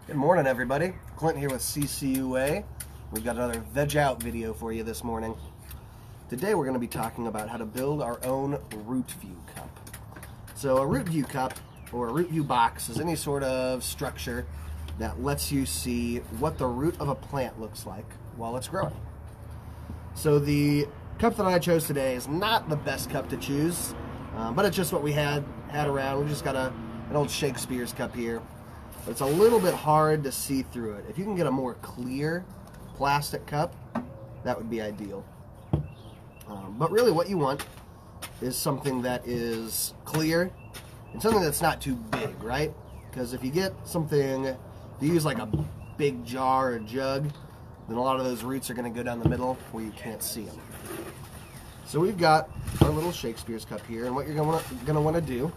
Good morning, everybody. Clint here with CCUA. We've got another Veg Out video for you this morning. Today we're going to be talking about how to build our own root view cup. So a root view cup or a root view box is any sort of structure that lets you see what the root of a plant looks like while it's growing. So the cup that I chose today is not the best cup to choose, but it's just what we had around. We just got an old Shakespeare's cup here. It's a little bit hard to see through it. If you can get a more clear plastic cup, that would be ideal. But really what you want is something that is clear and something that's not too big, right? Because if you get something, if you use like a big jar or jug, then a lot of those roots are going to go down the middle where you can't see them. So we've got our little Shakespeare's cup here, and what you're going to want to do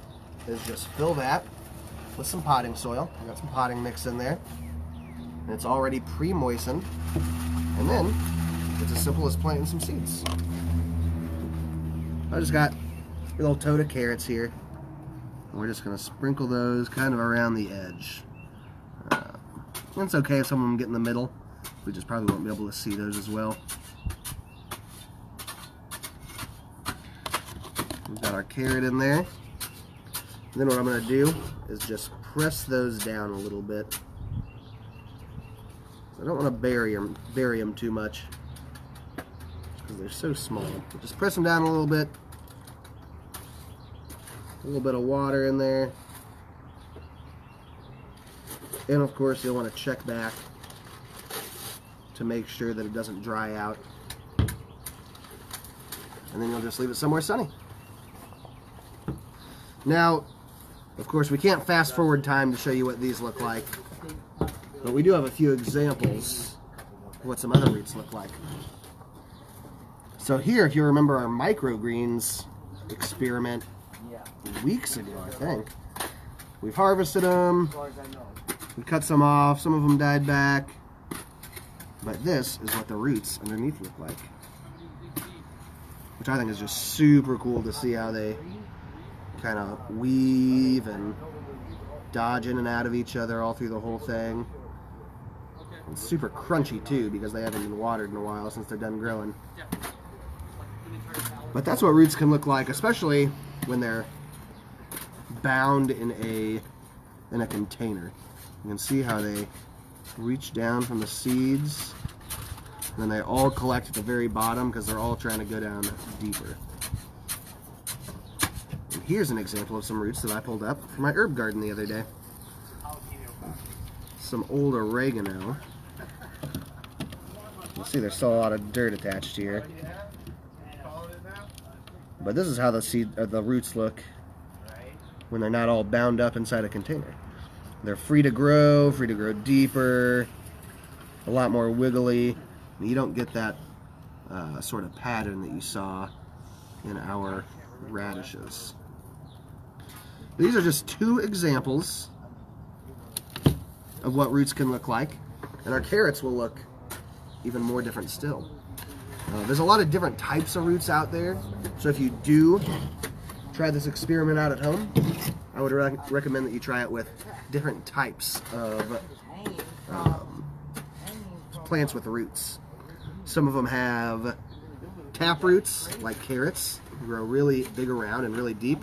is just fill that with some potting soil. I got some potting mix in there, and it's already pre-moistened. And then it's as simple as planting some seeds. I just got a little tote of carrots here, and we're just going to sprinkle those kind of around the edge. It's okay if some of them get in the middle. We just probably won't be able to see those as well. We've got our carrot in there. And then what I'm going to do is just press those down a little bit. I don't want to bury them too much because they're so small. But just press them down a little bit. A little bit of water in there. And of course you'll want to check back to make sure that it doesn't dry out. And then you'll just leave it somewhere sunny. Now, of course, we can't fast forward time to show you what these look like, but we do have a few examples of what some other roots look like. So here, if you remember our microgreens experiment weeks ago, I think, we've harvested them, we cut some off, some of them died back, but this is what the roots underneath look like, which I think is just super cool to see how they kind of weave and dodge in and out of each other all through the whole thing. It's super crunchy too because they haven't been watered in a while since they're done growing. But that's what roots can look like, especially when they're bound in a container. You can see how they reach down from the seeds, and then they all collect at the very bottom because they're all trying to go down deeper. Here's an example of some roots that I pulled up from my herb garden the other day. Some old oregano. You'll see there's still a lot of dirt attached here. But this is how the roots look when they're not all bound up inside a container. They're free to grow deeper, a lot more wiggly. You don't get that sort of pattern that you saw in our radishes. These are just two examples of what roots can look like, and our carrots will look even more different still. There's a lot of different types of roots out there, so if you do try this experiment out at home, I would recommend that you try it with different types of plants with roots. Some of them have tap roots, like carrots, grow really big around and really deep.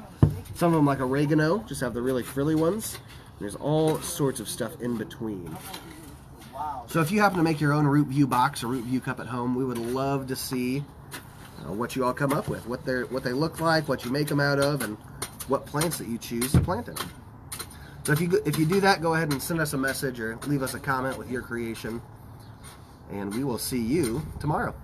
Some of them, like oregano, just have the really frilly ones. There's all sorts of stuff in between. So if you happen to make your own root view box or root view cup at home, we would love to see what you all come up with, what they look like, what you make them out of, and what plants that you choose to plant in them. So if you do that, go ahead and send us a message or leave us a comment with your creation, and we will see you tomorrow.